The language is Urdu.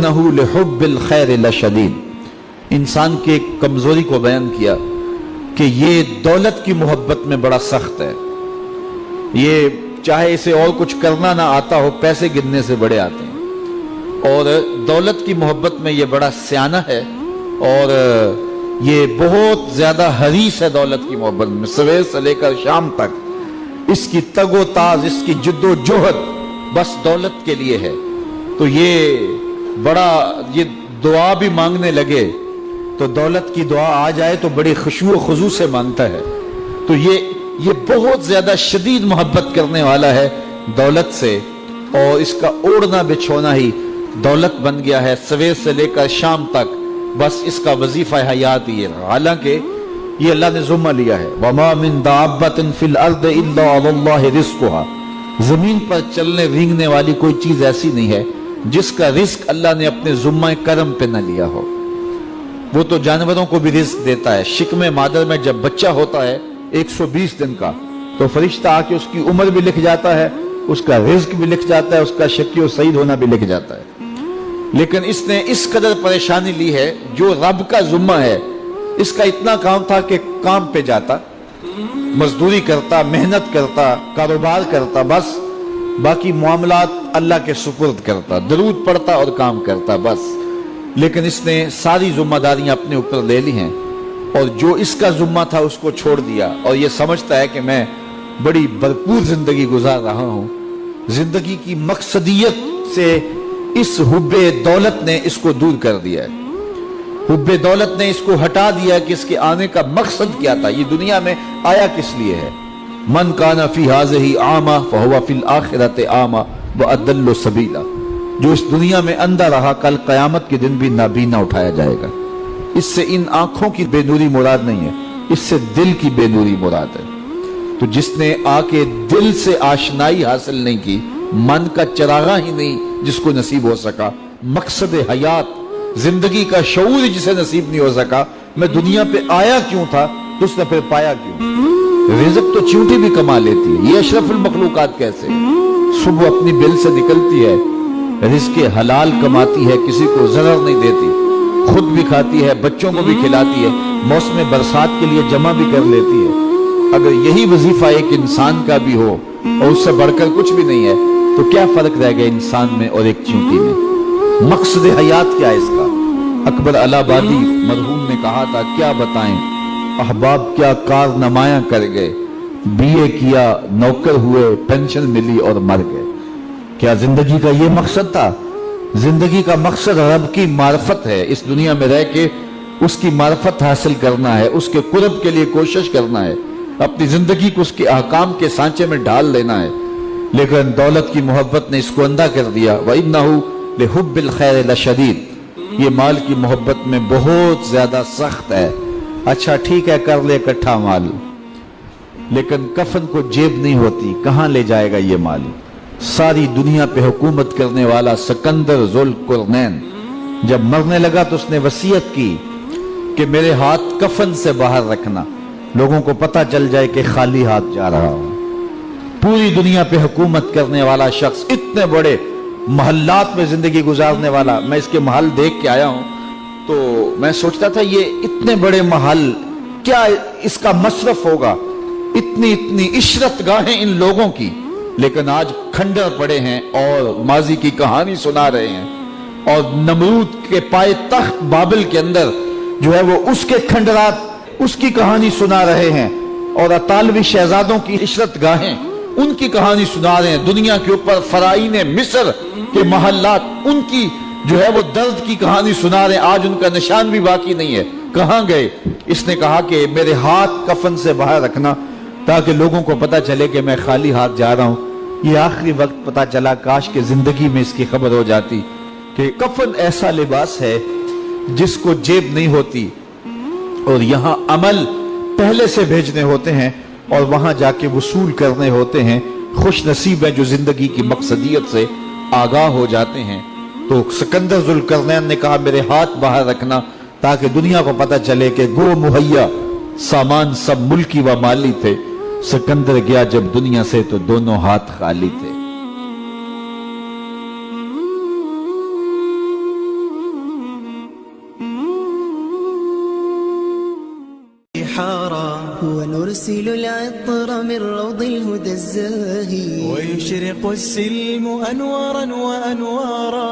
وَإِنَّهُ لِحُبِّ الْخَيْرِ لَشَدِيدٌ، انسان کی ایک کمزوری کو بیان کیا کہ یہ دولت کی محبت میں بڑا سخت ہے. یہ چاہے اسے اور کچھ کرنا نہ آتا ہو، پیسے گننے سے بڑے آتے ہیں، اور دولت کی محبت میں یہ بڑا سیانہ ہے، اور یہ بہت زیادہ حریص ہے دولت کی محبت میں. صبح سے لے کر شام تک اس کی تگ و تاز، اس کی جد و جہد بس دولت کے لیے ہے. تو یہ دعا بھی مانگنے لگے تو دولت کی دعا آ جائے تو بڑی خشوع و خضوع سے مانگتا ہے. تو یہ بہت زیادہ شدید محبت کرنے والا ہے دولت سے، اور اس کا اوڑھنا بچھونا ہی دولت بن گیا ہے. صبح سے لے کر شام تک بس اس کا وظیفہ حیات ہی ہے. حالانکہ یہ اللہ نے ذمہ لیا ہے، وَمَا مِن دَابَّةٍ فِي الْأَرْضِ إِلَّا عَلَى اللَّهِ رِزْقُهَا، زمین پر چلنے رینگنے والی کوئی چیز ایسی نہیں ہے جس کا رزق اللہ نے اپنے ذمہ کرم پہ نہ لیا ہو. وہ تو جانوروں کو بھی رزق دیتا ہے. شکم مادر میں جب بچہ ہوتا ہے 120 دن کا، تو فرشتہ آ کے اس کی عمر بھی لکھ جاتا ہے، اس کا رزق بھی لکھ جاتا ہے، اس کا شقی و سعید ہونا بھی لکھ جاتا ہے. لیکن اس نے اس قدر پریشانی لی ہے، جو رب کا ذمہ ہے. اس کا اتنا کام تھا کہ کام پہ جاتا، مزدوری کرتا، محنت کرتا، کاروبار کرتا، بس باقی معاملات اللہ کے سپرد کرتا، درود پڑھتا اور کام کرتا بس. لیکن اس نے ساری ذمہ داریاں اپنے اوپر لے لی ہیں، اور جو اس کا ذمہ تھا اس کو چھوڑ دیا، اور یہ سمجھتا ہے کہ میں بڑی بھرپور زندگی گزار رہا ہوں. زندگی کی مقصدیت سے اس حب دولت نے اس کو دور کر دیا ہے. حب دولت نے اس کو ہٹا دیا کہ اس کے آنے کا مقصد کیا تھا، یہ دنیا میں آیا کس لیے ہے. من کان فی ہذہ اعمی فہو فی الآخرۃ اعمی واضل سبیلا، جو اس دنیا میں اندھا رہا کل قیامت کے دن بھی نابینا اٹھایا جائے گا. اس سے ان آنکھوں کی بے نوری مراد نہیں ہے، اس سے دل کی بے نوری مراد ہے. تو جس نے آ کے دل سے آشنائی حاصل نہیں کی، من کا چراغاں ہی نہیں جس کو نصیب ہو سکا، مقصد حیات زندگی کا شعور جسے نصیب نہیں ہو سکا، میں دنیا پہ آیا کیوں تھا، تو اس نے پھر پایا کیوں. رزق تو چیونٹی بھی کما لیتی ہے، یہ اشرف المخلوقات کیسے ہے. صبح اپنی بل سے نکلتی ہے، رزق حلال کماتی ہے، کسی کو ضرر نہیں دیتی، خود بھی کھاتی ہے، بچوں کو بھی کھلاتی ہے، موسم برسات کے لیے جمع بھی کر لیتی ہے. اگر یہی وظیفہ ایک انسان کا بھی ہو اور اس سے بڑھ کر کچھ بھی نہیں ہے، تو کیا فرق رہ گیا انسان میں اور ایک چیونٹی میں. مقصد حیات کیا ہے اس کا. اکبر الہ آبادی مرحوم نے کہا تھا، کیا بتائیں احباب کیا کارنمایاں کر گئے، BA کیا، نوکر ہوئے، پینشن ملی اور مر گئے. کیا زندگی کا یہ مقصد تھا؟ زندگی کا مقصد رب کی معرفت ہے، اس دنیا میں رہ کے اس کی معرفت حاصل کرنا ہے، اس کے قرب کے لیے کوشش کرنا ہے، اپنی زندگی کو اس کے احکام کے سانچے میں ڈال لینا ہے. لیکن دولت کی محبت نے اس کو اندھا کر دیا. وَإِنَّهُ لِحُبِّ الْخَيْرِ لَشَدِيدٌ، یہ مال کی محبت میں بہت زیادہ سخت ہے. اچھا ٹھیک ہے، کر لے اکٹھا مال، لیکن کفن کو جیب نہیں ہوتی، کہاں لے جائے گا یہ مال. ساری دنیا پہ حکومت کرنے والا سکندر ذوالقرنین جب مرنے لگا تو اس نے وصیت کی کہ میرے ہاتھ کفن سے باہر رکھنا، لوگوں کو پتہ چل جائے کہ خالی ہاتھ جا رہا ہوں. پوری دنیا پہ حکومت کرنے والا شخص، اتنے بڑے محلات میں زندگی گزارنے والا. میں اس کے محل دیکھ کے آیا ہوں تو میں سوچتا تھا یہ اتنے بڑے محل، کیا اس کا مصرف ہوگا، اتنی عشرت گاہیں ان لوگوں کی. لیکن آج کھنڈر پڑے ہیں اور ماضی کی کہانی سنا رہے ہیں، اور نمرود کے پائے تخت بابل کے اندر جو ہے وہ اس کے کھنڈرات، اس کی کہانی سنا رہے ہیں، اور اطالوی شہزادوں کی عشرت گاہیں ان کی کہانی سنا رہے ہیں. دنیا کے اوپر فرائین مصر کے محلات، ان کی جو ہے وہ درد کی کہانی سنا رہے ہیں. آج ان کا نشان بھی باقی نہیں ہے، کہاں گئے. اس نے کہا کہ میرے ہاتھ کفن سے باہر رکھنا تاکہ لوگوں کو پتہ چلے کہ میں خالی ہاتھ جا رہا ہوں. یہ آخری وقت پتہ چلا، کاش کہ زندگی میں اس کی خبر ہو جاتی کہ کفن ایسا لباس ہے جس کو جیب نہیں ہوتی، اور یہاں عمل پہلے سے بھیجنے ہوتے ہیں اور وہاں جا کے وصول کرنے ہوتے ہیں. خوش نصیب ہیں جو زندگی کی مقصدیت سے آگاہ ہو جاتے ہیں. تو سکندر ذوالقرنین نے کہا میرے ہاتھ باہر رکھنا تاکہ دنیا کو پتہ چلے کہ گو مہیا سامان سب ملکی و مالی تھے. سکندر گیا جب دنیا سے تو دونوں ہاتھ خالی تھے. الحارى ونرسل العطر من روض الهدى الزاهي ويشرق السلم أنوارا وأنوارا.